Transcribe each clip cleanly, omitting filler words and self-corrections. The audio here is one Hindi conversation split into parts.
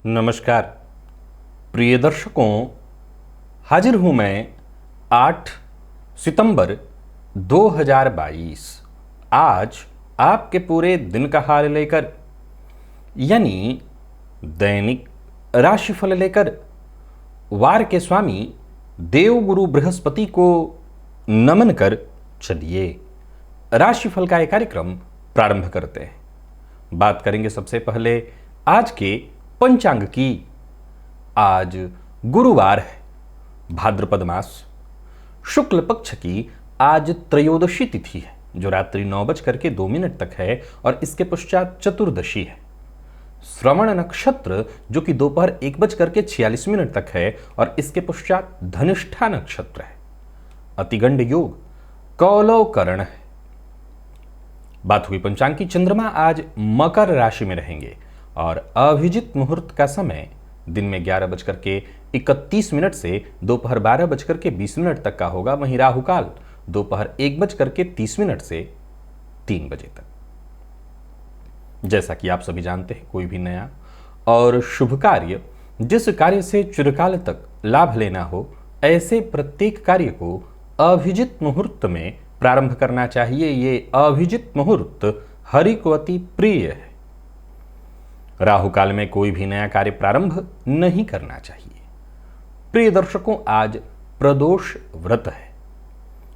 नमस्कार प्रिय दर्शकों, हाजिर हूं मैं 8 सितंबर 2022 आज आपके पूरे दिन का हाल लेकर, यानी दैनिक राशिफल लेकर वार के स्वामी देवगुरु बृहस्पति को नमन कर चलिए राशिफल का एक कार्यक्रम प्रारंभ करते हैं। बात करेंगे सबसे पहले आज के पंचांग की। आज गुरुवार है, भाद्रपद मास, शुक्ल पक्ष की आज त्रयोदशी तिथि है जो रात्रि 9:02 तक है और इसके पश्चात चतुर्दशी है। श्रवण नक्षत्र जो कि दोपहर 1:46 तक है और इसके पश्चात धनिष्ठा नक्षत्र है। अतिगंड योग कौलव करण है। बात हुई पंचांग की। चंद्रमा आज मकर राशि में रहेंगे और अभिजित मुहूर्त का समय दिन में 11:31 से दोपहर 12:20 तक का होगा। वहीं राहु काल दोपहर 1:30 से 3 बजे तक। जैसा कि आप सभी जानते हैं, कोई भी नया और शुभ कार्य, जिस कार्य से चिरकाल तक लाभ लेना हो, ऐसे प्रत्येक कार्य को अभिजित मुहूर्त में प्रारंभ करना चाहिए। ये अभिजित मुहूर्त हरि को अति प्रिय है। राहु काल में कोई भी नया कार्य प्रारंभ नहीं करना चाहिए। प्रिय दर्शकों, आज प्रदोष व्रत है।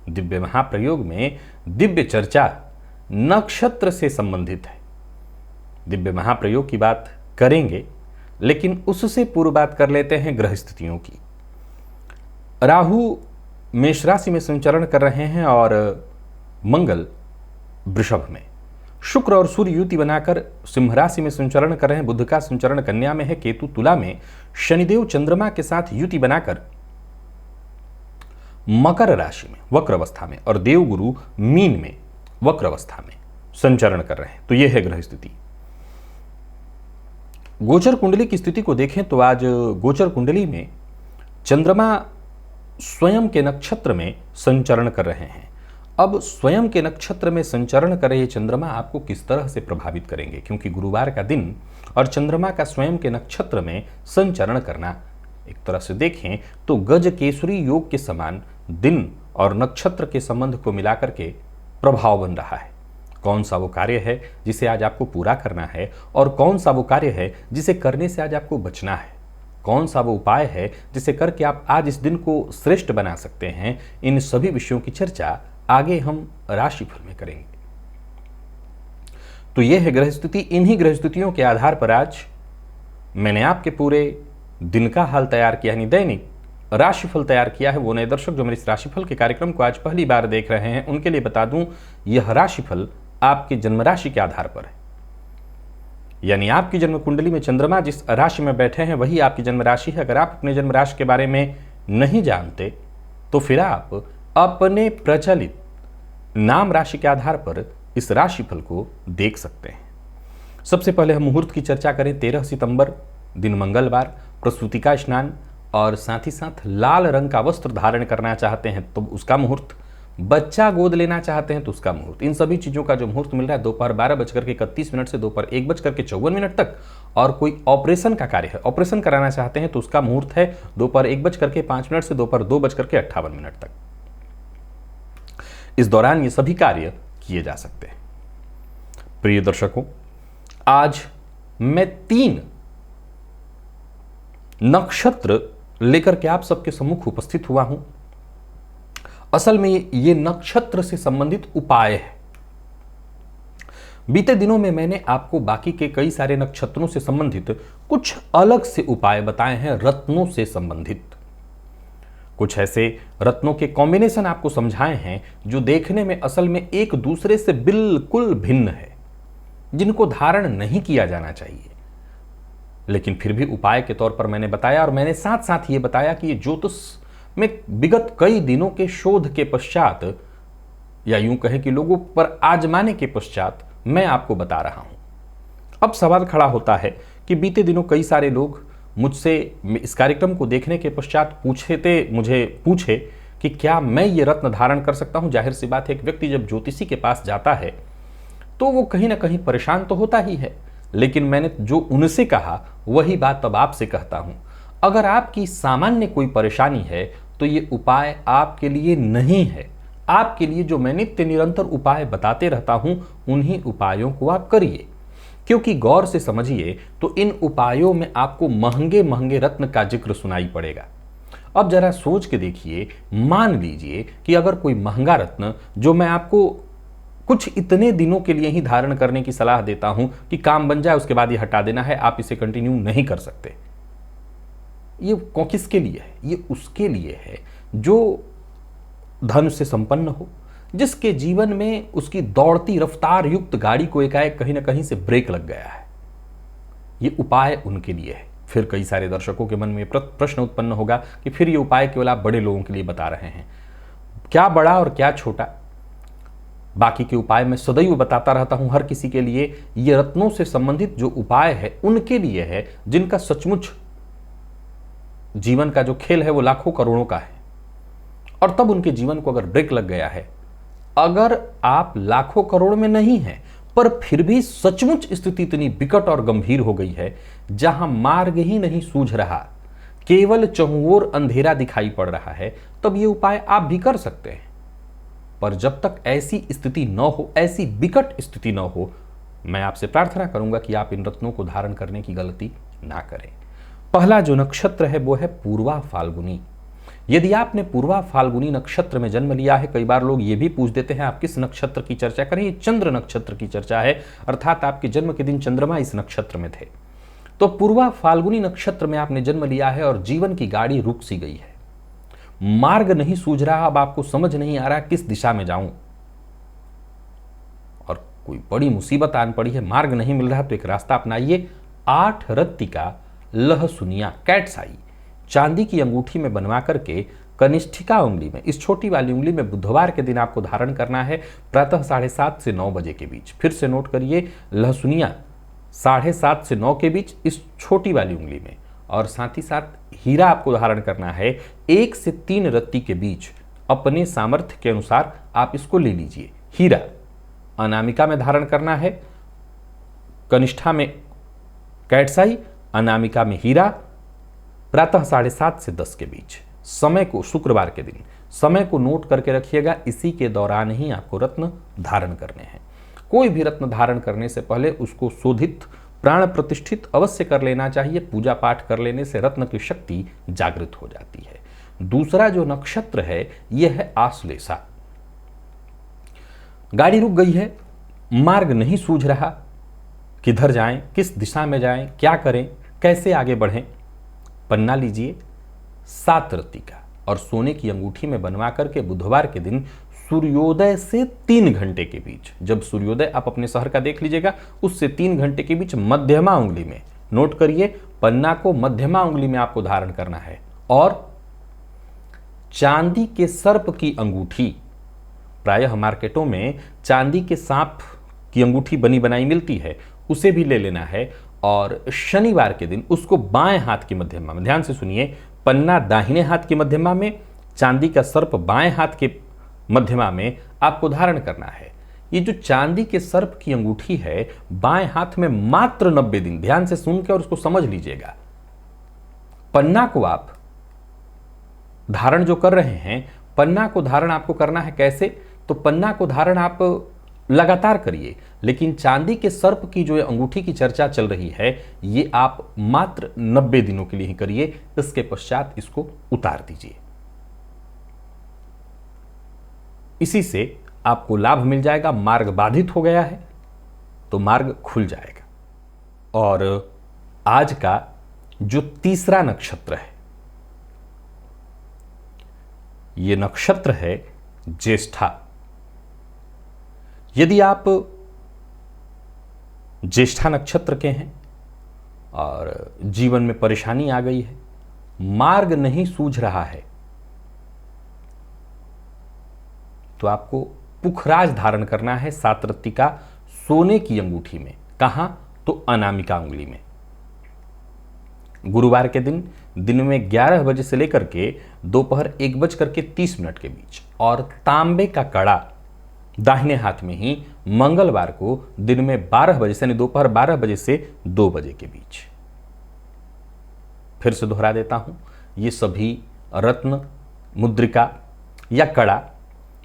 दिव्य महाप्रयोग में दिव्य चर्चा नक्षत्र से संबंधित है। दिव्य महाप्रयोग की बात करेंगे, लेकिन उससे पूर्व बात कर लेते हैं ग्रह स्थितियों की। राहु मेष राशि में संचरण कर रहे हैं और मंगल वृषभ में। शुक्र और सूर्य युति बनाकर सिंह राशि में संचरण कर रहे हैं। बुध का संचरण कन्या में है, केतु तुला में, शनिदेव चंद्रमा के साथ युति बनाकर मकर राशि में वक्र अवस्था में और देवगुरु मीन में वक्र अवस्था में संचरण कर रहे हैं। तो यह है ग्रह स्थिति। गोचर कुंडली की स्थिति को देखें तो आज गोचर कुंडली में चंद्रमा स्वयं के नक्षत्र में संचरण कर रहे हैं। अब स्वयं के नक्षत्र में संचरण कर रहे चंद्रमा आपको किस तरह से प्रभावित करेंगे, क्योंकि गुरुवार का दिन और चंद्रमा का स्वयं के नक्षत्र में संचरण करना, एक तरह से देखें तो गज केसरी योग के समान दिन और नक्षत्र के संबंध को मिलाकर के प्रभाव बन रहा है। कौन सा वो कार्य है जिसे आज आपको पूरा करना है और कौन सा वो कार्य है जिसे करने से आज आपको बचना है, कौन सा वो उपाय है जिसे करके आप आज इस दिन को श्रेष्ठ बना सकते हैं, इन सभी विषयों की चर्चा आगे हम राशिफल में करेंगे। तो यह है ग्रह स्थिति। इन्हीं ग्रह स्थितियों के आधार पर आज मैंने आपके पूरे दिन का हाल तैयार किया, यानी दैनिक राशिफल तैयार किया है। वो नए दर्शक जो मेरे इस राशिफल के कार्यक्रम को आज पहली बार देख रहे हैं, उनके लिए बता दूं, यह राशिफल आपकी जन्म राशि के आधार पर है। यानी आपकी जन्म कुंडली में चंद्रमा जिस राशि में बैठे हैं वही आपकी जन्म राशि है। अगर आप अपने जन्म राशि के बारे में नहीं जानते तो फिर आप अपने प्रचलित नाम राशि के आधार पर इस राशिफल को देख सकते हैं। सबसे पहले हम मुहूर्त की चर्चा करें। 13 सितंबर दिन मंगलवार, प्रसूति का स्नान और साथ ही साथ लाल रंग का वस्त्र धारण करना चाहते हैं तो उसका मुहूर्त, बच्चा गोद लेना चाहते हैं तो उसका मुहूर्त। इन सभी चीजों का जो मुहूर्त मिल रहा है दोपहर 12:31 से दोपहर 1:54 तक। और कोई ऑपरेशन का कार्य है, ऑपरेशन कराना चाहते हैं तो उसका मुहूर्त है दोपहर 1:05 से दोपहर 2:58 तक। इस दौरान ये सभी कार्य किए जा सकते हैं। प्रिय दर्शकों, आज मैं 3 नक्षत्र लेकर के आप सबके सम्मुख उपस्थित हुआ हूं। असल में ये नक्षत्र से संबंधित उपाय है। बीते दिनों में मैंने आपको बाकी के कई सारे नक्षत्रों से संबंधित कुछ अलग से उपाय बताए हैं, रत्नों से संबंधित। कुछ ऐसे रत्नों के कॉम्बिनेशन आपको समझाए हैं जो देखने में असल में एक दूसरे से बिल्कुल भिन्न है, जिनको धारण नहीं किया जाना चाहिए। लेकिन फिर भी उपाय के तौर पर मैंने बताया, और मैंने साथ साथ ये बताया कि ये ज्योतिष में विगत कई दिनों के शोध के पश्चात, या यूं कहें कि लोगों पर आजमाने के पश्चात मैं आपको बता रहा हूं। अब सवाल खड़ा होता है कि बीते दिनों कई सारे लोग मुझसे इस कार्यक्रम को देखने के पश्चात पूछे कि क्या मैं ये रत्न धारण कर सकता हूं। जाहिर सी बात है, एक व्यक्ति जब ज्योतिषी के पास जाता है तो वो कहीं ना कहीं परेशान तो होता ही है, लेकिन मैंने जो उनसे कहा वही बात अब आपसे कहता हूं। अगर आपकी सामान्य कोई परेशानी है तो ये उपाय आपके लिए नहीं है। आपके लिए जो मैं नित्य निरंतर उपाय बताते रहता हूं, उन्हीं उपायों को आप करिए, क्योंकि गौर से समझिए तो इन उपायों में आपको महंगे महंगे रत्न का जिक्र सुनाई पड़ेगा। अब जरा सोच के देखिए, मान लीजिए कि अगर कोई महंगा रत्न जो मैं आपको कुछ इतने दिनों के लिए ही धारण करने की सलाह देता हूं कि काम बन जाए, उसके बाद ये हटा देना है, आप इसे कंटिन्यू नहीं कर सकते, ये किसके लिए है? ये उसके लिए है जो धन से संपन्न हो, जिसके जीवन में उसकी दौड़ती रफ्तार युक्त गाड़ी को एकाएक कहीं ना कहीं से ब्रेक लग गया है। ये उपाय उनके लिए है। फिर कई सारे दर्शकों के मन में प्रश्न उत्पन्न होगा कि फिर ये उपाय केवल आप बड़े लोगों के लिए बता रहे हैं, क्या बड़ा और क्या छोटा? बाकी के उपाय मैं सदैव बताता रहता हूं हर किसी के लिए। ये रत्नों से संबंधित जो उपाय है उनके लिए है जिनका सचमुच जीवन का जो खेल है वो लाखों करोड़ों का है, और तब उनके जीवन को अगर ब्रेक लग गया है, अगर आप लाखों करोड़ में नहीं हैं पर फिर भी सचमुच स्थिति इतनी विकट और गंभीर हो गई है जहां मार्ग ही नहीं सूझ रहा, केवल चहुओर अंधेरा दिखाई पड़ रहा है, तब ये उपाय आप भी कर सकते हैं। पर जब तक ऐसी स्थिति न हो, ऐसी विकट स्थिति न हो, मैं आपसे प्रार्थना करूंगा कि आप इन रत्नों को धारण करने की गलती ना करें। पहला जो नक्षत्र है वो है पूर्वा फाल्गुनी। यदि आपने पूर्वा फाल्गुनी नक्षत्र में जन्म लिया है, कई बार लोग ये भी पूछ देते हैं आप किस नक्षत्र की चर्चा करें, ये चंद्र नक्षत्र की चर्चा है, अर्थात आपके जन्म के दिन चंद्रमा इस नक्षत्र में थे। तो पूर्वा फाल्गुनी नक्षत्र में आपने जन्म लिया है और जीवन की गाड़ी रुक सी गई है, मार्ग नहीं सूझ रहा, अब आपको समझ नहीं आ रहा किस दिशा में जाऊं, और कोई बड़ी मुसीबत आन पड़ी है, मार्ग नहीं मिल रहा, तो एक रास्ता अपनाइए। 8 रत्ती का लहसुनिया कैट्स आई चांदी की अंगूठी में बनवा करके कनिष्ठिका उंगली में, इस छोटी वाली उंगली में बुधवार के दिन आपको धारण करना है, प्रातः 7:30 से 9 बजे के बीच। फिर से नोट करिए, लहसुनिया 7:30 से 9 के बीच इस छोटी वाली उंगली में, और साथ ही साथ हीरा आपको धारण करना है 1 से 3 रत्ती के बीच। अपने सामर्थ्य के अनुसार आप इसको ले लीजिए। हीरा अनामिका में धारण करना है, कनिष्ठा में कैट्साई, अनामिका में हीरा, प्रातः 7:30 से 10 के बीच। समय को, शुक्रवार के दिन, समय को नोट करके रखिएगा, इसी के दौरान ही आपको रत्न धारण करने हैं। कोई भी रत्न धारण करने से पहले उसको शोधित, प्राण प्रतिष्ठित अवश्य कर लेना चाहिए। पूजा पाठ कर लेने से रत्न की शक्ति जागृत हो जाती है। दूसरा जो नक्षत्र है यह है आश्लेषा। गाड़ी रुक गई है, मार्ग नहीं सूझ रहा, किधर जाएं, किस दिशा में जाएं, क्या करें, कैसे आगे बढ़ें। पन्ना लीजिए 7 रत्ती का और सोने की अंगूठी में बनवा करके बुधवार के दिन सूर्योदय से 3 घंटे के बीच, जब सूर्योदय आप अपने शहर का देख लीजिएगा, उससे 3 घंटे के बीच मध्यमा उंगली में, नोट करिए, पन्ना को मध्यमा उंगली में आपको धारण करना है। और चांदी के सर्प की अंगूठी, प्रायः मार्केटों में चांदी के सांप की अंगूठी बनी बनाई मिलती है, उसे भी ले लेना है। और शनिवार के दिन उसको बाएं हाथ की मध्यमा में, ध्यान से सुनिए, पन्ना दाहिने हाथ की मध्यमा में, चांदी का सर्प बाएं हाथ के मध्यमा में आपको धारण करना है। ये जो चांदी के सर्प की अंगूठी है बाएं हाथ में मात्र 90 दिन, ध्यान से सुन के और उसको समझ लीजिएगा। पन्ना को आप धारण जो कर रहे हैं, पन्ना को धारण आपको करना है कैसे? तो पन्ना को धारण आप लगातार करिए, लेकिन चांदी के सर्प की जो अंगूठी की चर्चा चल रही है ये आप मात्र 90 दिनों के लिए ही करिए, इसके पश्चात इसको उतार दीजिए। इसी से आपको लाभ मिल जाएगा। मार्ग बाधित हो गया है तो मार्ग खुल जाएगा। और आज का जो तीसरा नक्षत्र है, यह नक्षत्र है ज्येष्ठा। यदि आप ज्येष्ठा नक्षत्र के हैं और जीवन में परेशानी आ गई है, मार्ग नहीं सूझ रहा है, तो आपको पुखराज धारण करना है 7 रत्ती का सोने की अंगूठी में। कहां? तो अनामिका उंगली में। गुरुवार के दिन में 11 बजे से लेकर के दोपहर 1:30 के बीच, और तांबे का कड़ा दाहिने हाथ में ही मंगलवार को दिन में 12 बजे से, यानी दोपहर 12 बजे से 2 बजे के बीच। फिर से दोहरा देता हूं, ये सभी रत्न, मुद्रिका या कड़ा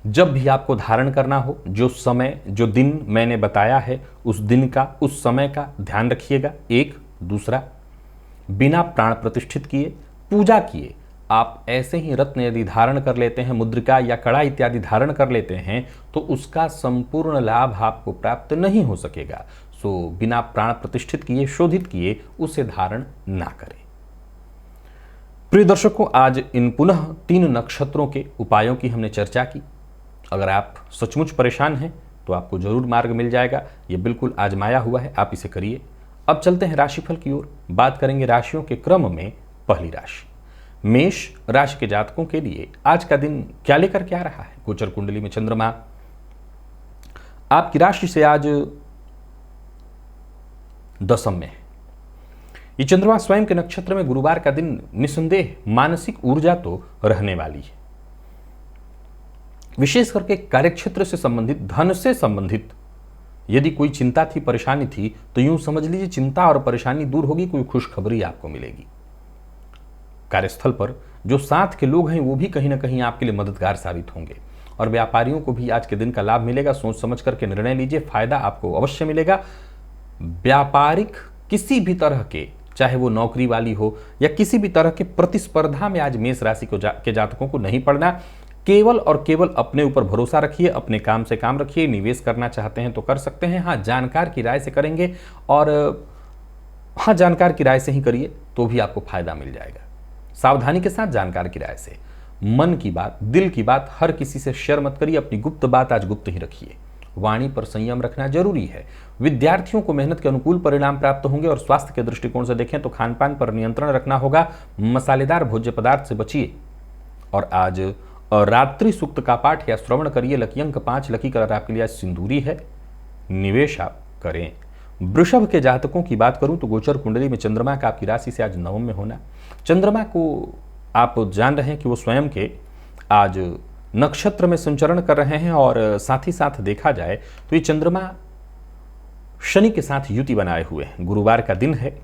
जब भी आपको धारण करना हो, जो समय, जो दिन मैंने बताया है, उस दिन का, उस समय का ध्यान रखिएगा। एक दूसरा, बिना प्राण प्रतिष्ठित किए, पूजा किए आप ऐसे ही रत्न यदि धारण कर लेते हैं, मुद्रिका या कड़ा इत्यादि धारण कर लेते हैं, तो उसका संपूर्ण लाभ आपको प्राप्त नहीं हो सकेगा। सो बिना प्राण प्रतिष्ठित किए, शोधित किए उसे धारण ना करें। प्रिय दर्शकों, आज इन पुनः 3 नक्षत्रों के उपायों की हमने चर्चा की। अगर आप सचमुच परेशान हैं तो आपको जरूर मार्ग मिल जाएगा। ये बिल्कुल आजमाया हुआ है, आप इसे करिए। अब चलते हैं राशिफल की ओर। बात करेंगे राशियों के क्रम में। पहली राशि मेष राशि के जातकों के लिए आज का दिन क्या लेकर के आ रहा है? गोचर कुंडली में चंद्रमा आपकी राशि से आज 10th में है। ये चंद्रमा स्वयं के नक्षत्र में गुरुवार का दिन निसंदेह मानसिक ऊर्जा तो रहने वाली है। विशेष करके कार्यक्षेत्र से संबंधित, धन से संबंधित यदि कोई चिंता थी, परेशानी थी, तो यूं समझ लीजिए चिंता और परेशानी दूर होगी, कोई खुशखबरी आपको मिलेगी। कार्यस्थल पर जो साथ के लोग हैं वो भी कहीं ना कहीं आपके लिए मददगार साबित होंगे, और व्यापारियों को भी आज के दिन का लाभ मिलेगा। सोच समझ करके निर्णय लीजिए, फायदा आपको अवश्य मिलेगा। व्यापारिक किसी भी तरह के, चाहे वो नौकरी वाली हो या किसी भी तरह के प्रतिस्पर्धा में आज मेष राशि के जातकों को नहीं पड़ना। केवल और केवल अपने ऊपर भरोसा रखिए, अपने काम से काम रखिए। निवेश करना चाहते हैं तो कर सकते हैं, हाँ जानकार की राय से करेंगे, और हाँ जानकार की राय से ही करिए तो भी आपको फायदा मिल जाएगा। सावधानी के साथ जानकार की राय से। मन की बात, दिल की बात हर किसी से शेयर मत करिए, अपनी गुप्त बात आज गुप्त ही रखिए। वाणी पर संयम रखना जरूरी है। विद्यार्थियों को मेहनत के अनुकूल परिणाम प्राप्त होंगे, और स्वास्थ्य के दृष्टिकोण से देखें तो खान पान पर नियंत्रण रखना होगा। मसालेदार भोज्य पदार्थ से बचिए, और आज रात्रि सूक्त का पाठ या श्रवण करिए। लकी अंक 5, लकी कलर आपके लिए आज सिंदूरी है। निवेश आप करें। वृषभ के जातकों की बात करूं तो गोचर कुंडली में चंद्रमा का आपकी राशि से आज 9 में होना। चंद्रमा को आप जान रहे हैं कि वो स्वयं के आज नक्षत्र में संचरण कर रहे हैं, और साथ ही साथ देखा जाए तो ये चंद्रमा शनि के साथ युति बनाए हुए हैं। गुरुवार का दिन है,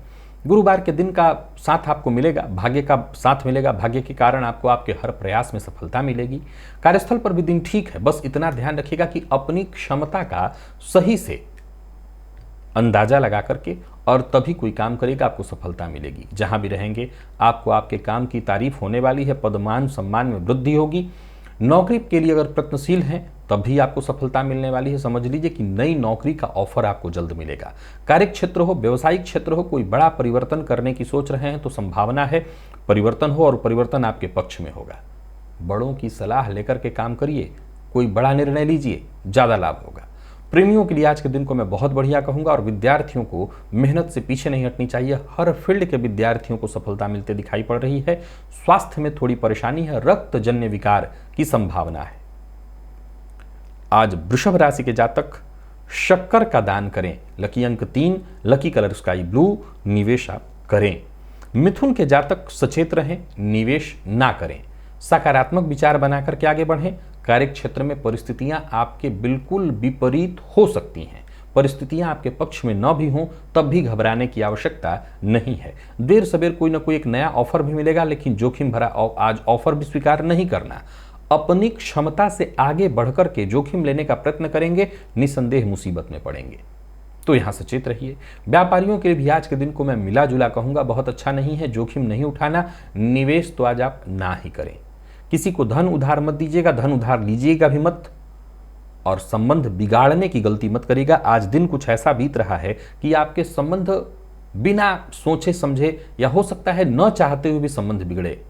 गुरुवार के दिन का साथ आपको मिलेगा, भाग्य का साथ मिलेगा। भाग्य के कारण आपको आपके हर प्रयास में सफलता मिलेगी। कार्यस्थल पर भी दिन ठीक है, बस इतना ध्यान रखिएगा कि अपनी क्षमता का सही से अंदाजा लगा करके और तभी कोई काम करेगा, आपको सफलता मिलेगी। जहां भी रहेंगे आपको आपके काम की तारीफ होने वाली है, पदमान सम्मान में वृद्धि होगी। नौकरी के लिए अगर प्रयत्नशील हैं तब भी आपको सफलता मिलने वाली है। समझ लीजिए कि नई नौकरी का ऑफर आपको जल्द मिलेगा। कार्य क्षेत्र हो, व्यवसायिक क्षेत्र हो, कोई बड़ा परिवर्तन करने की सोच रहे हैं तो संभावना है परिवर्तन हो, और परिवर्तन आपके पक्ष में होगा। बड़ों की सलाह लेकर के काम करिए, कोई बड़ा निर्णय लीजिए, ज्यादा लाभ होगा। प्रेमियों के लिए आज के दिन को मैं बहुत बढ़िया कहूंगा, और विद्यार्थियों को मेहनत से पीछे नहीं हटनी चाहिए। हर फील्ड के विद्यार्थियों को सफलता मिलते दिखाई पड़ रही है। स्वास्थ्य में थोड़ी परेशानी है, रक्तजन्य विकार की संभावना है। आज वृषभ राशि के जातक शक्कर का दान करें। लकी अंक 3, लकी कलर स्काई ब्लू। निवेश आप करें। मिथुन के जातक सचेत रहें, निवेश ना करें। सकारात्मक विचार बनाकर के आगे बढ़ें। कार्य क्षेत्र में परिस्थितियां आपके बिल्कुल विपरीत हो सकती हैं। परिस्थितियां आपके पक्ष में न भी हों तब भी घबराने की आवश्यकता नहीं है। देर सवेर कोई ना कोई एक नया ऑफर भी मिलेगा, लेकिन जोखिम भरा आज ऑफर भी स्वीकार नहीं करना। अपनी क्षमता से आगे बढ़कर के जोखिम लेने का प्रयत्न करेंगे, निसंदेह मुसीबत में पड़ेंगे। तो यहां सचेत रहिए। व्यापारियों के लिए भी आज के दिन को मैं मिला जुला कहूंगा, बहुत अच्छा नहीं है। जोखिम नहीं उठाना। निवेश तो आज आप ना ही करें। किसी को धन उधार मत दीजिएगा, धन उधार लीजिएगा भी मत, और संबंध बिगाड़ने की गलती मत करिएगा। आज दिन कुछ ऐसा बीत रहा है कि आपके संबंध बिना सोचे समझे, या हो सकता है न चाहते हुए भी संबंध बिगड़े।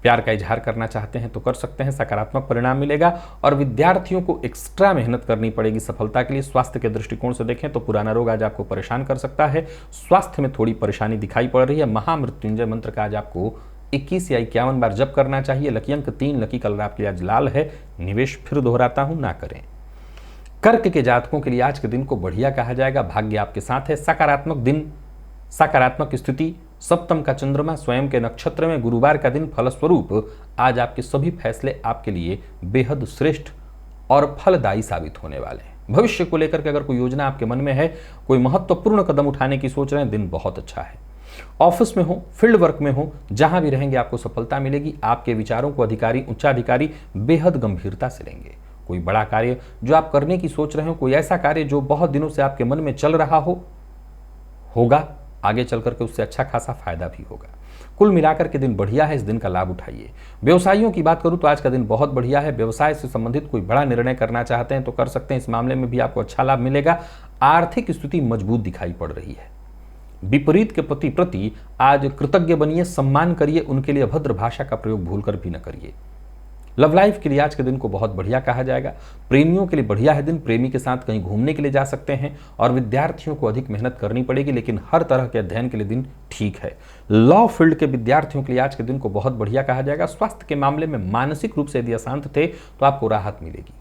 प्यार का इजहार करना चाहते हैं तो कर सकते हैं, सकारात्मक परिणाम मिलेगा। और विद्यार्थियों को एक्स्ट्रा मेहनत करनी पड़ेगी सफलता के लिए। स्वास्थ्य के दृष्टिकोण से देखें तो पुराना रोग आज आपको परेशान कर सकता है, स्वास्थ्य में थोड़ी परेशानी दिखाई पड़ रही है। महामृत्युंजय मंत्र का आज आपको 21 या 51 बार जप करना चाहिए। लकी अंक 3, लकी कलर आपके लिए आज लाल है। निवेश फिर दोहराता हूं, ना करें। कर्क के जातकों के लिए आज के दिन को बढ़िया कहा जाएगा, भाग्य आपके साथ है। सकारात्मक दिन, सकारात्मक स्थिति, सप्तम का चंद्रमा स्वयं के नक्षत्र में, गुरुवार का दिन, फलस्वरूप आज आपके सभी फैसले आपके लिए बेहद श्रेष्ठ और फलदायी साबित होने वाले हैं। भविष्य को लेकर के अगर कोई योजना आपके मन में है, कोई महत्वपूर्ण कदम उठाने की सोच रहे हैं, दिन बहुत अच्छा है। ऑफिस में हो, फील्ड वर्क में हो, जहां भी रहेंगे आपको सफलता मिलेगी। आपके विचारों को अधिकारी, उच्चाधिकारी बेहद गंभीरता से लेंगे। कोई बड़ा कार्य जो आप करने की सोच रहे हो, कोई ऐसा कार्य जो बहुत दिनों से आपके मन में चल रहा हो, होगा। आगे चल करके उससे अच्छा खासा फायदा भी होगा। कुल मिलाकर के दिन बढ़िया है, इस दिन का लाभ उठाइए। व्यवसायियों की बात करूं तो आज का दिन बहुत बढ़िया है। व्यवसाय से संबंधित कोई बड़ा निर्णय करना चाहते हैं तो कर सकते हैं, इस मामले में भी आपको अच्छा लाभ मिलेगा। आर्थिक स्थिति मजबूत दिखाई पड़ रही है। विपरीत के प्रति आज कृतज्ञ बनिए, सम्मान करिए, उनके लिए अभद्र भाषा का प्रयोग भूलकर भी न करिए। लव लाइफ के लिए आज के दिन को बहुत बढ़िया कहा जाएगा। प्रेमियों के लिए बढ़िया है दिन, प्रेमी के साथ कहीं घूमने के लिए जा सकते हैं। और विद्यार्थियों को अधिक मेहनत करनी पड़ेगी, लेकिन हर तरह के अध्ययन के लिए दिन ठीक है। लॉ फील्ड के विद्यार्थियों के लिए आज के दिन को बहुत बढ़िया कहा जाएगा। स्वास्थ्य के मामले में मानसिक रूप से यदि अशांत थे तो आपको राहत मिलेगी।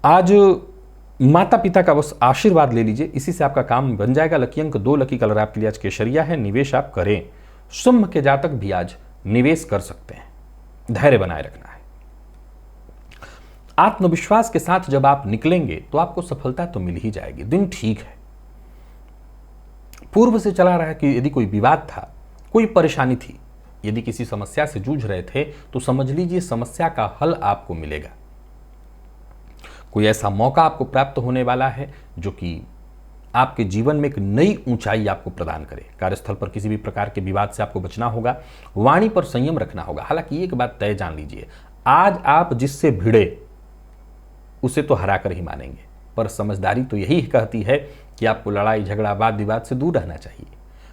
आज माता पिता का बस आशीर्वाद ले लीजिए, इसी से आपका काम बन जाएगा। लकी अंक 2, लकी कलर आपके लिए आज केसरिया है। निवेश आप करें। सिंह के जातक भी आज निवेश कर सकते हैं, धैर्य बनाए रखना है। आत्मविश्वास के साथ जब आप निकलेंगे तो आपको सफलता तो मिल ही जाएगी। दिन ठीक है। पूर्व से चला रहा है कि यदि कोई विवाद था, कोई परेशानी थी, यदि किसी समस्या से जूझ रहे थे तो समझ लीजिए समस्या का हल आपको मिलेगा। कोई ऐसा मौका आपको प्राप्त होने वाला है जो कि आपके जीवन में एक नई ऊंचाई आपको प्रदान करे। कार्यस्थल पर किसी भी प्रकार के विवाद से आपको बचना होगा, वाणी पर संयम रखना होगा। हालांकि एक बात तय जान लीजिए, आज आप जिससे भिड़े उसे तो हरा कर ही मानेंगे, पर समझदारी तो यही कहती है कि आपको लड़ाई झगड़ा वाद विवाद से दूर रहना चाहिए।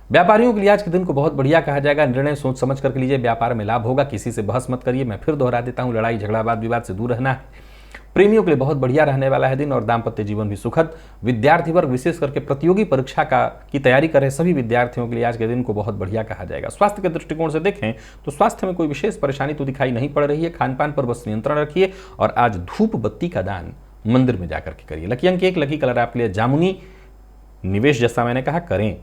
व्यापारियों के लिए आज के दिन को बहुत बढ़िया कहा जाएगा। निर्णय सोच समझ करके लीजिए, व्यापार में लाभ होगा। किसी से बहस मत करिए। मैं फिर दोहरा देता हूं, लड़ाई झगड़ा वाद विवाद से दूर रहना है। प्रेमियों के लिए बहुत बढ़िया रहने वाला है दिन और दाम्पत्य जीवन भी सुखद। विद्यार्थी वर्ग विशेष करके प्रतियोगी परीक्षा की तैयारी कर रहे सभी विद्यार्थियों के लिए आज के दिन को बहुत बढ़िया कहा जाएगा। स्वास्थ्य के दृष्टिकोण से देखें तो स्वास्थ्य में कोई विशेष परेशानी तो दिखाई नहीं पड़ रही है। खानपान पर बस नियंत्रण रखिए और आज धूप बत्ती का दान मंदिर में जाकर के करिए। लकी अंक 1, लकी कलर आपके लिए जामुनी। निवेश जैसा मैंने कहा करें।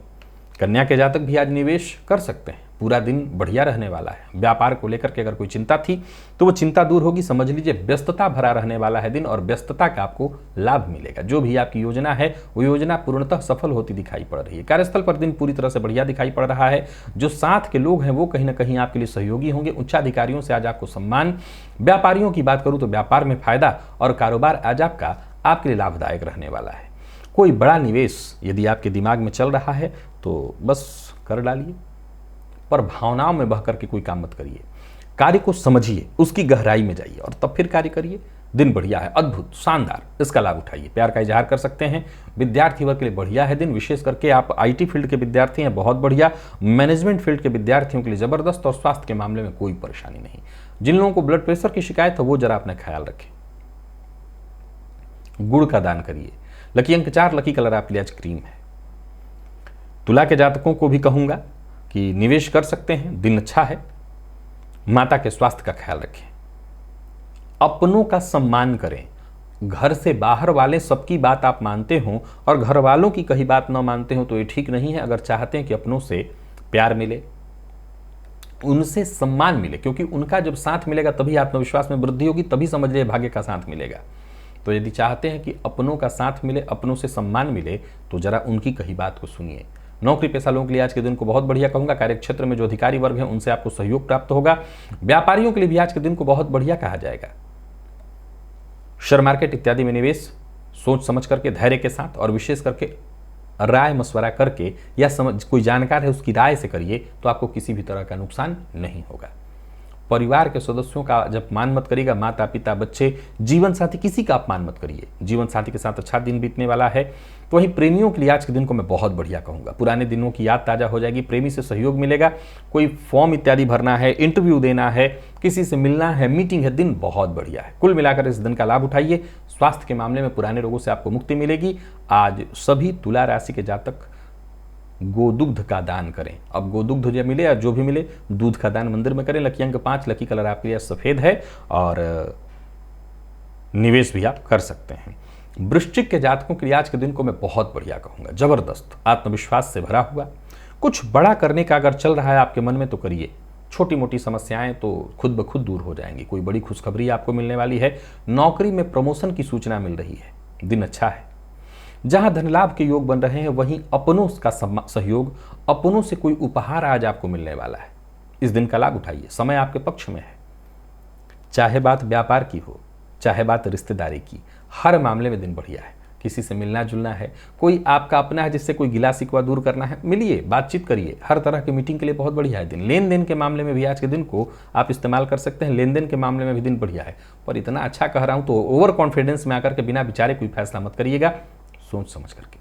कन्या के जातक भी आज निवेश कर सकते हैं। पूरा दिन बढ़िया रहने वाला है। व्यापार को लेकर के अगर कोई चिंता थी तो वो चिंता दूर होगी। समझ लीजिए व्यस्तता भरा रहने वाला है दिन और व्यस्तता का आपको लाभ मिलेगा। जो भी आपकी योजना है वो योजना पूर्णतः सफल होती दिखाई पड़ रही है। कार्यस्थल पर दिन पूरी तरह से बढ़िया दिखाई पड़ रहा है। जो साथ के लोग हैं वो कहीं ना कहीं आपके लिए सहयोगी होंगे। उच्चाधिकारियों से आज आपको सम्मान। व्यापारियों की बात करूं तो व्यापार में फायदा और कारोबार आज आपके लिए लाभदायक रहने वाला है। कोई बड़ा निवेश यदि आपके दिमाग में चल रहा है तो बस कर डालिए, पर भावनाओं में बहकर के कोई काम मत करिए। कार्य को समझिए, उसकी गहराई में जाइए और तब फिर कार्य करिए। दिन बढ़िया है, अद्भुत, शानदार, इसका लाभ उठाइए। प्यार का इजहार कर सकते हैं। विद्यार्थी वर्ग के लिए बढ़िया है दिन, विशेष करके आप आईटी फील्ड के विद्यार्थी हैं, बहुत बढ़िया। मैनेजमेंट फील्ड के विद्यार्थियों के लिए जबरदस्त और स्वास्थ्य के मामले में कोई परेशानी नहीं। जिन लोगों को ब्लड प्रेशर की शिकायत है वो जरा अपना ख्याल रखें। गुड़ का दान करिए। लकी अंक 4, लकी कलर आपके लिए आज क्रीम है। तुला के जातकों को भी कहूंगा कि निवेश कर सकते हैं, दिन अच्छा है। माता के स्वास्थ्य का ख्याल रखें। अपनों का सम्मान करें। घर से बाहर वाले सबकी बात आप मानते हो और घर वालों की कही बात न मानते हो तो ये ठीक नहीं है। अगर चाहते हैं कि अपनों से प्यार मिले, उनसे सम्मान मिले, क्योंकि उनका जब साथ मिलेगा तभी आत्मविश्वास में वृद्धि होगी, तभी समझ लिए भाग्य का साथ मिलेगा। तो यदि चाहते हैं कि अपनों का साथ मिले, अपनों से सम्मान मिले, तो जरा उनकी कही बात को सुनिए। नौकरी पेशा लोगों के लिए आज के दिन को बहुत बढ़िया कहूंगा। कार्य क्षेत्र में जो अधिकारी वर्ग हैं उनसे आपको सहयोग प्राप्त होगा। व्यापारियों के लिए भी आज के दिन को बहुत बढ़िया कहा जाएगा। शेयर मार्केट इत्यादि में निवेश सोच समझ करके, धैर्य के साथ और विशेष करके राय मशवरा करके या कोई जानकार है उसकी राय से करिए तो आपको किसी भी तरह का नुकसान नहीं होगा। परिवार के सदस्यों का जब अपमान मत करिएगा। माता पिता, बच्चे, जीवन साथी, किसी का अपमान मत करिए। जीवन साथी के साथ अच्छा दिन बीतने वाला है। तो वहीं प्रेमियों के लिए आज के दिन को मैं बहुत बढ़िया कहूंगा। पुराने दिनों की याद ताजा हो जाएगी, प्रेमी से सहयोग मिलेगा, कोई फॉर्म इत्यादि भरना है, इंटरव्यू देना है, किसी से मिलना है, मीटिंग है, दिन बहुत बढ़िया है। कुल मिलाकर इस दिन का लाभ उठाइए। स्वास्थ्य के मामले में पुराने रोगों से आपको मुक्ति मिलेगी। आज सभी तुला राशि के जातक गोदुग्ध का दान करें। अब गोदुग्ध जो मिले या जो भी मिले, दूध का दान मंदिर में करें। लकी अंक 5, लकी कलर आपके लिए सफेद है और निवेश भी आप कर सकते हैं। वृश्चिक के जातकों के लिए आज के दिन को मैं बहुत बढ़िया कहूंगा, जबरदस्त, आत्मविश्वास से भरा हुआ। कुछ बड़ा करने का अगर चल रहा है आपके मन में तो करिए, छोटी मोटी समस्याएं तो खुद ब खुद दूर हो जाएंगी। कोई बड़ी खुशखबरी आपको मिलने वाली है। नौकरी में प्रमोशन की सूचना मिल रही है, दिन अच्छा है। जहां धन लाभ के योग बन रहे हैं वहीं अपनों का सहयोग, अपनों से कोई उपहार आज आपको मिलने वाला है। इस दिन का लाभ उठाइए, समय आपके पक्ष में है। चाहे बात व्यापार की हो, चाहे बात रिश्तेदारी की, हर मामले में दिन बढ़िया है। किसी से मिलना जुलना है, कोई आपका अपना है जिससे कोई गिला शिकवा दूर करना है, मिलिए, बातचीत करिए। हर तरह की मीटिंग के लिए बहुत बढ़िया है दिन। लेन देन के मामले में भी आज के दिन को आप इस्तेमाल कर सकते हैं। लेन देन के मामले में भी दिन बढ़िया है। पर इतना अच्छा कह रहा हूं तो ओवर कॉन्फिडेंस में आकर के बिना विचारे कोई फैसला मत करिएगा, सोच समझ करके।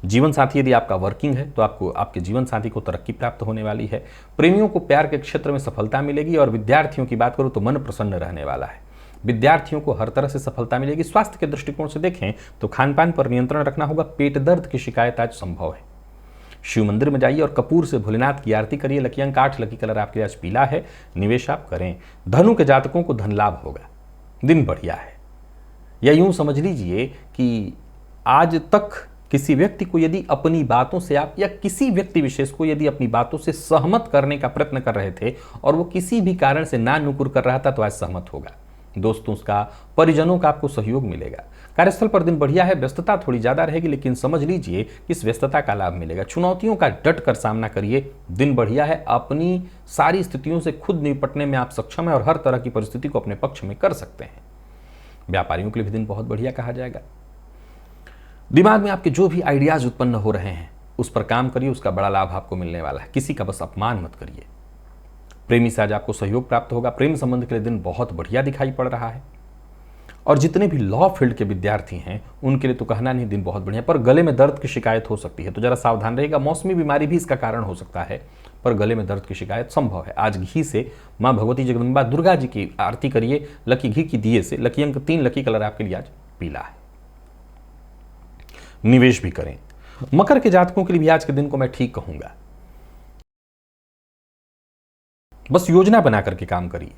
जीवन साथी यदि आपका वर्किंग है तो आपको आपके जीवन साथी को तरक्की प्राप्त होने वाली है। प्रेमियों को प्यार के क्षेत्र में सफलता मिलेगी और विद्यार्थियों की बात करूं तो मन प्रसन्न रहने वाला है। विद्यार्थियों को हर तरह से सफलता मिलेगी। स्वास्थ्य के दृष्टिकोण से देखें तो खान पान पर नियंत्रण रखना होगा। पेट दर्द की शिकायत आज संभव है। शिव मंदिर में जाइए और कपूर से भोलेनाथ की आरती करिए। लकी अंक 8, लकी कलर आपके लिए आज पीला है, निवेश आप करें। धनु के जातकों को धन लाभ होगा, दिन बढ़िया है। या यूं समझ लीजिए कि आज तक किसी व्यक्ति को यदि अपनी बातों से आप या किसी व्यक्ति विशेष को यदि अपनी बातों से सहमत करने का प्रयत्न कर रहे थे और वो किसी भी कारण से ना नुकुर कर रहा था तो आज सहमत होगा। दोस्तों का, परिजनों का आपको सहयोग मिलेगा। कार्यस्थल पर दिन बढ़िया है, व्यस्तता थोड़ी ज्यादा रहेगी लेकिन समझ लीजिए इस व्यस्तता का लाभ मिलेगा। चुनौतियों का डट कर सामना करिए, दिन बढ़िया है। अपनी सारी स्थितियों से खुद निपटने में आप सक्षम है और हर तरह की परिस्थिति को अपने पक्ष में कर सकते हैं। व्यापारियों के लिए भी दिन बहुत बढ़िया कहा जाएगा। दिमाग में आपके जो भी आइडियाज उत्पन्न हो रहे हैं उस पर काम करिए, उसका बड़ा लाभ आपको मिलने वाला है। किसी का बस अपमान मत करिए। प्रेमी से आज आपको सहयोग प्राप्त होगा। प्रेम संबंध के लिए दिन बहुत बढ़िया दिखाई पड़ रहा है। और जितने भी लॉ फील्ड के विद्यार्थी हैं उनके लिए तो कहना नहीं, दिन बहुत बढ़िया। पर गले में दर्द की शिकायत हो सकती है तो जरा सावधान रहेगा। मौसमी बीमारी भी इसका कारण हो सकता है, पर गले में दर्द की शिकायत संभव है। आज घी से मां भगवती जगदम्बा दुर्गा जी की आरती करिए, लकी घी की दिए से। लकी अंक 3, लकी कलर आपके लिए आज पीला है, निवेश भी करें। मकर के जातकों के लिए भी आज के दिन को मैं ठीक कहूंगा। बस योजना बना करके काम करिए।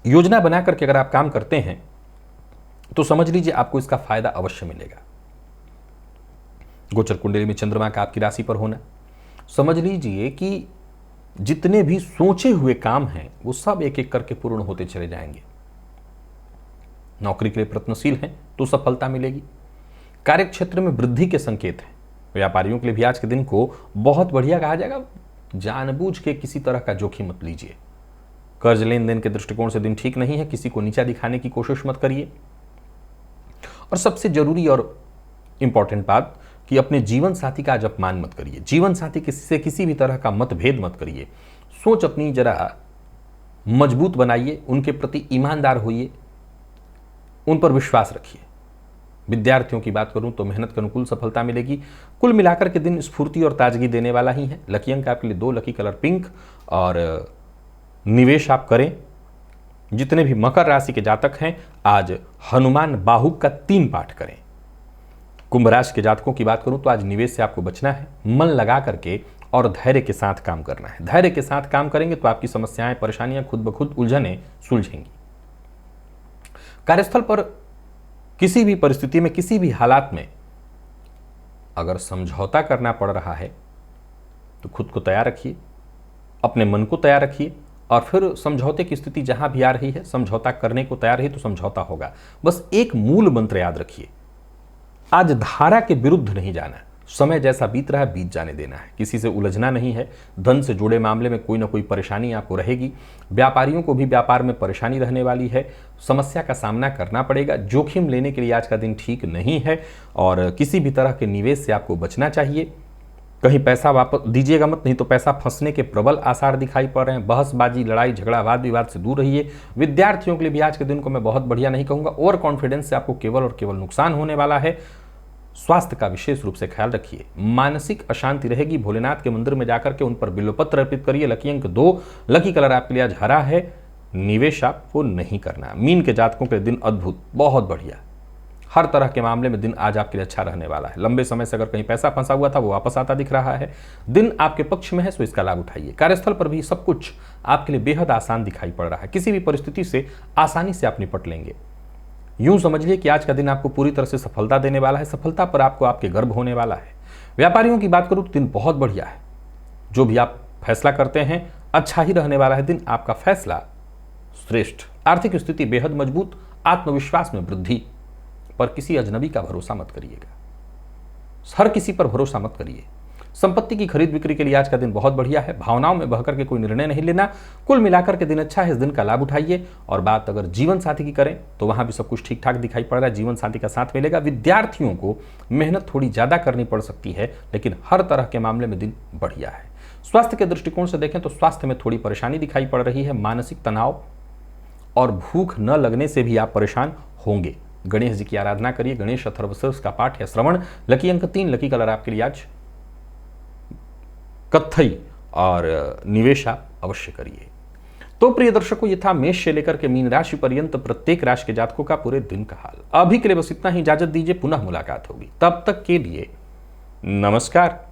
योजना बना करके अगर आप काम करते हैं तो समझ लीजिए आपको इसका फायदा अवश्य मिलेगा। गोचर कुंडली में चंद्रमा का आपकी राशि पर होना, समझ लीजिए कि जितने भी सोचे हुए काम हैं वो सब एक एक करके पूर्ण होते चले जाएंगे। नौकरी के लिए प्रयत्नशील हैं तो सफलता मिलेगी। कार्य क्षेत्र में वृद्धि के संकेत हैं। व्यापारियों के लिए भी आज के दिन को बहुत बढ़िया कहा जाएगा। जानबूझ के किसी तरह का जोखिम मत लीजिए। कर्ज लेन देन के दृष्टिकोण से दिन ठीक नहीं है। किसी को नीचा दिखाने की कोशिश मत करिए। और सबसे जरूरी और इंपॉर्टेंट बात कि अपने जीवन साथी का आज अपमान मत करिए। जीवन साथी से किसी भी तरह का मतभेद मत करिए। सोच अपनी जरा मजबूत बनाइए, उनके प्रति ईमानदार होइए, उन पर विश्वास रखिए। विद्यार्थियों की बात करूं तो मेहनत के अनुकूल सफलता मिलेगी। कुल मिलाकर के दिन स्फूर्ति और ताजगी देने वाला ही है। लकी अंक आपके लिए 2, लकी कलर पिंक और निवेश आप करें। जितने भी मकर राशि के जातक हैं आज हनुमान बाहुक का 3 पाठ करें। कुंभ राशि के जातकों की बात करूं तो आज निवेश से आपको बचना है। मन लगा करके और धैर्य के साथ काम करना है। धैर्य के साथ काम करेंगे तो आपकी समस्याएं, परेशानियां खुद ब खुद उलझने सुलझेंगी। कार्यस्थल पर किसी भी परिस्थिति में, किसी भी हालात में अगर समझौता करना पड़ रहा है तो खुद को तैयार रखिए, अपने मन को तैयार रखिए और फिर समझौते की स्थिति जहां भी आ रही है, समझौता करने को तैयार है तो समझौता होगा। बस एक मूल मंत्र याद रखिए, आज धारा के विरुद्ध नहीं जाना। समय जैसा बीत रहा है बीत जाने देना है। किसी से उलझना नहीं है। धन से जुड़े मामले में कोई ना कोई परेशानी आपको रहेगी। व्यापारियों को भी व्यापार में परेशानी रहने वाली है। समस्या का सामना करना पड़ेगा। जोखिम लेने के लिए आज का दिन ठीक नहीं है और किसी भी तरह के निवेश से आपको बचना चाहिए। कहीं पैसा वापस दीजिएगा मत, नहीं तो पैसा फंसने के प्रबल आसार दिखाई पड़ रहे हैं। बहसबाजी, लड़ाई झगड़ा, वाद विवाद से दूर रहिए। विद्यार्थियों के लिए भी आज के दिन को मैं बहुत बढ़िया नहीं कहूंगा। ओवर कॉन्फिडेंस से आपको केवल और केवल नुकसान होने वाला है। स्वास्थ्य का विशेष रूप से ख्याल रखिए। मानसिक अशांति रहेगी। भोलेनाथ के मंदिर में जाकर के उन पर बिल्वपत्र अर्पित करिए। लकी अंक 2, लकी कलर आपके लिए आज हरा है। निवेश आपको नहीं करना। मीन के जातकों के दिन अद्भुत, बहुत बढ़िया। हर तरह के मामले में दिन आज आपके लिए अच्छा रहने वाला है। लंबे समय से अगर कहीं पैसा फंसा हुआ था वो वापस आता दिख रहा है। दिन आपके पक्ष में है, सो इसका लाभ उठाइए। कार्यस्थल पर भी सब कुछ आपके लिए बेहद आसान दिखाई पड़ रहा है। किसी भी परिस्थिति से आसानी से आप निपट लेंगे। यूं समझिए कि आज का दिन आपको पूरी तरह से सफलता देने वाला है। सफलता पर आपको आपके गर्व होने वाला है। व्यापारियों की बात करूं तो दिन बहुत बढ़िया है। जो भी आप फैसला करते हैं अच्छा ही रहने वाला है। दिन आपका फैसला श्रेष्ठ। आर्थिक स्थिति बेहद मजबूत। आत्मविश्वास में वृद्धि। पर किसी अजनबी का भरोसा मत करिएगा। हर किसी पर भरोसा मत करिए। संपत्ति की खरीद बिक्री के लिए आज का दिन बहुत बढ़िया है। भावनाओं में बहकर के कोई निर्णय नहीं लेना। कुल मिलाकर के दिन अच्छा है। इस दिन का लाभ उठाइए। और बात अगर जीवन साथी की करें तो वहां भी सब कुछ ठीक ठाक दिखाई पड़ रहा है। जीवन साथी का साथ मिलेगा। विद्यार्थियों को मेहनत थोड़ी ज्यादा करनी पड़ सकती है, लेकिन हर तरह के मामले में दिन बढ़िया है। स्वास्थ्य के दृष्टिकोण से देखें तो स्वास्थ्य में थोड़ी परेशानी दिखाई पड़ रही है। मानसिक तनाव और भूख न लगने से भी आप परेशान होंगे। गणेश जी की आराधना करिए। गणेश अथर्वशीर्ष का पाठ या श्रवण। लकी अंक 3, लकी कलर आपके लिए आज कत्थई और निवेश आप अवश्य करिए। तो प्रिय दर्शकों, ये था मेष से लेकर के मीन राशि पर्यंत प्रत्येक राशि के जातकों का पूरे दिन का हाल। अभी के लिए बस इतना ही। इजाजत दीजिए, पुनः मुलाकात होगी। तब तक के लिए नमस्कार।